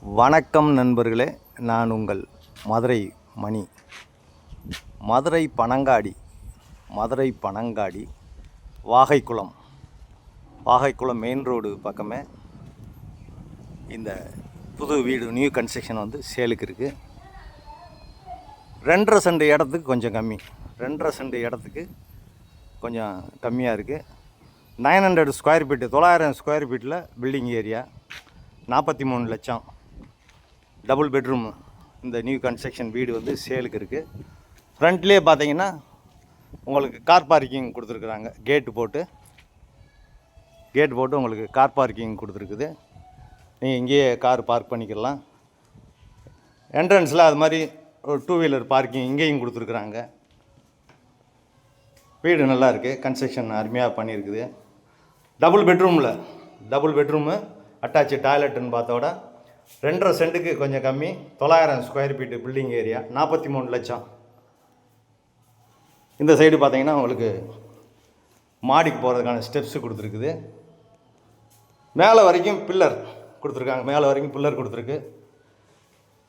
வணக்கம் நண்பர்களே, நான் உங்கள் மதுரை மணி. மதுரை பனங்காடி வாகைக்குளம் மெயின் ரோடு பக்கமே இந்த புது வீடு நியூ கன்ஸ்ட்ரக்ஷன் வந்து சேலுக்கு இருக்குது. 2.5 சென்ட் இடத்துக்கு கொஞ்சம் கம்மி, 2.5 சென்ட் இடத்துக்கு கொஞ்சம் கம்மியாக இருக்குது. 900 ஸ்கொயர் ஃபீட்டு, 900 ஸ்கொயர் ஃபீட்டில் பில்டிங் ஏரியா, 43 லட்சம். டபுள் பெட்ரூம் இந்த நியூ கன்ஸ்ட்ரக்ஷன் வீடு வந்து சேலுக்கு இருக்குது. ஃப்ரண்ட்லேயே பார்த்தீங்கன்னா உங்களுக்கு கார் பார்க்கிங் கொடுத்துருக்குறாங்க. கேட்டு போட்டு உங்களுக்கு கார் பார்க்கிங் கொடுத்துருக்குது. நீங்கள் இங்கேயே கார் பார்க் பண்ணிக்கலாம். என்ட்ரன்ஸில் அது மாதிரி ஒரு 2 வீலர் பார்க்கிங் இங்கேயும் கொடுத்துருக்குறாங்க. வீடு நல்லா இருக்குது, கன்ஸ்ட்ரக்ஷன் அருமையாக பண்ணியிருக்குது. டபுள் பெட்ரூமு அட்டாச்சு டாய்லெட்டுன்னு பார்த்தோட 2.5 சென்ட்டுக்கு கொஞ்சம் கம்மி, 900 ஸ்கொயர் ஃபீட்டு பில்டிங் ஏரியா, 43 லட்சம். இந்த சைடு பார்த்தீங்கன்னா உங்களுக்கு மாடிக்கு போகிறதுக்கான ஸ்டெப்ஸு கொடுத்துருக்குது. மேலே வரைக்கும் பில்லர் கொடுத்துருக்கு.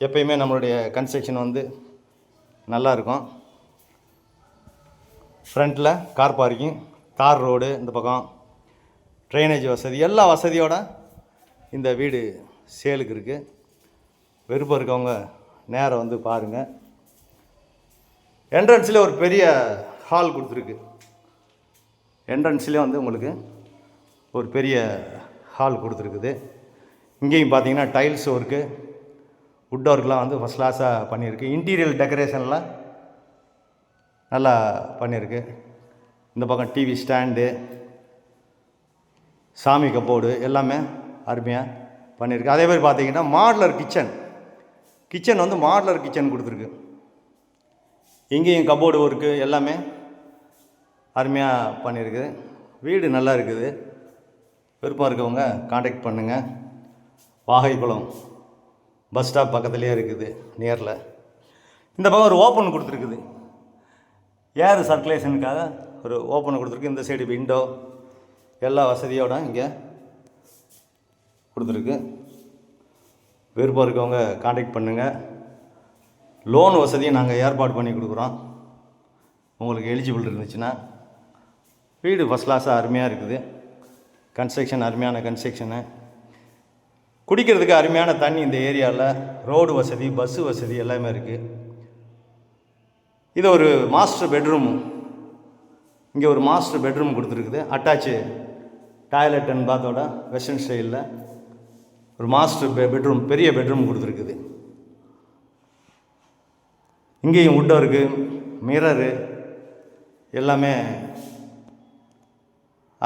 எப்பயுமே நம்மளுடைய கன்ஸ்ட்ரக்ஷன் வந்து நல்லாயிருக்கும். ஃப்ரண்ட்டில் கார் பார்க்கிங், தார் ரோடு, இந்த பக்கம் ட்ரைனேஜ் வசதி, எல்லா வசதியோட இந்த வீடு சேலுக்கு இருக்குது. விருப்பம் இருக்கவங்க நேரம் வந்து பாருங்கள். என்ட்ரன்ஸில் ஒரு பெரிய ஹால் கொடுத்துருக்கு. என்ட்ரன்ஸ்லேயே வந்து உங்களுக்கு ஒரு பெரிய ஹால் கொடுத்துருக்குது. இங்கேயும் பார்த்தீங்கன்னா டைல்ஸ் ஒர்க்கு, வுட் ஒர்க்லாம் வந்து ஃபஸ்ட் கிளாஸாக பண்ணியிருக்கு. இன்டீரியர் டெக்கரேஷன்லாம் நல்லா பண்ணியிருக்கு. இந்த பக்கம் டிவி ஸ்டாண்டு, சாமி கப்போர்டு எல்லாமே அருமையாக பண்ணியிருக்கு. அதே மாதிரி பார்த்தீங்கன்னா மாடுலர் கிச்சன் வந்து மாடுலர் கிச்சன் கொடுத்துருக்கு. இங்கேயும் கப்போர்டு ஒர்க்கு எல்லாமே அருமையாக பண்ணியிருக்கு. வீடு நல்லா இருக்குது. விருப்பம் இருக்கவங்க காண்டாக்ட் பண்ணுங்கள். வாகைக்குளம் பஸ் ஸ்டாப் பக்கத்துலேயே இருக்குது, நியரில். இந்த பக்கம் ஒரு ஓப்பன் கொடுத்துருக்குது, ஏர் சர்க்குலேஷனுக்காக ஒரு ஓப்பன் கொடுத்துருக்கு. இந்த சைடு விண்டோ எல்லா வசதியோடு இங்கே கொடுத்துருக்கு. விருப்பம் இருக்கவங்க காண்டாக்ட் பண்ணுங்கள். லோன் வசதியை நாங்கள் ஏற்பாடு பண்ணி கொடுக்குறோம். உங்களுக்கு எலிஜிபிள் இருந்துச்சுன்னா. வீடு ஃபஸ்ட் கிளாஸாக அருமையாக இருக்குது. கன்ஸ்ட்ரக்ஷன் அருமையான கன்ஸ்ட்ரக்ஷனு. குடிக்கிறதுக்கு அருமையான தண்ணி இந்த ஏரியாவில், ரோடு வசதி, பஸ்ஸு வசதி எல்லாமே இருக்குது. இது ஒரு மாஸ்டர் பெட்ரூமு. இங்கே ஒரு மாஸ்டர் பெட்ரூம் கொடுத்துருக்குது. அட்டாச்சு டாய்லெட் அண்ட் பாத்தோட வெஸ்டர்ன் ஸ்டைலில் ஒரு மாஸ்டர் பெட்ரூம், பெரிய பெட்ரூம் கொடுத்துருக்குது. இங்கேயும் வுட் ஒர்க்கு, மிரரு எல்லாமே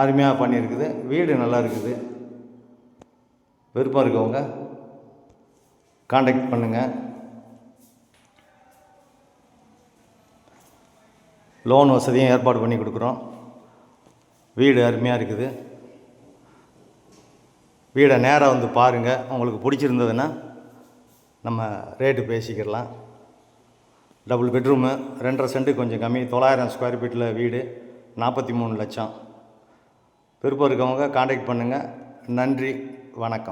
அருமையாக பண்ணியிருக்குது. வீடு நல்லா இருக்குது. விருப்பம் இருக்கவங்க காண்டாக்ட் பண்ணுங்கள். லோன் வசதியும் ஏற்பாடு பண்ணி கொடுக்குறோம். வீடு அருமையாக இருக்குது. வீடை நேராக வந்து பாருங்கள். உங்களுக்கு பிடிச்சிருந்ததுன்னா நம்ம ரேட்டு பேசிக்கிடலாம். டபுள் பெட்ரூமு, 2.5 சென்ட்டு கொஞ்சம் கம்மி, 900 ஸ்கொயர் ஃபீட்டில் வீடு, 43 லட்சம். விருப்பம் இருக்கவங்க காண்டாக்ட் பண்ணுங்கள். நன்றி, வணக்கம்.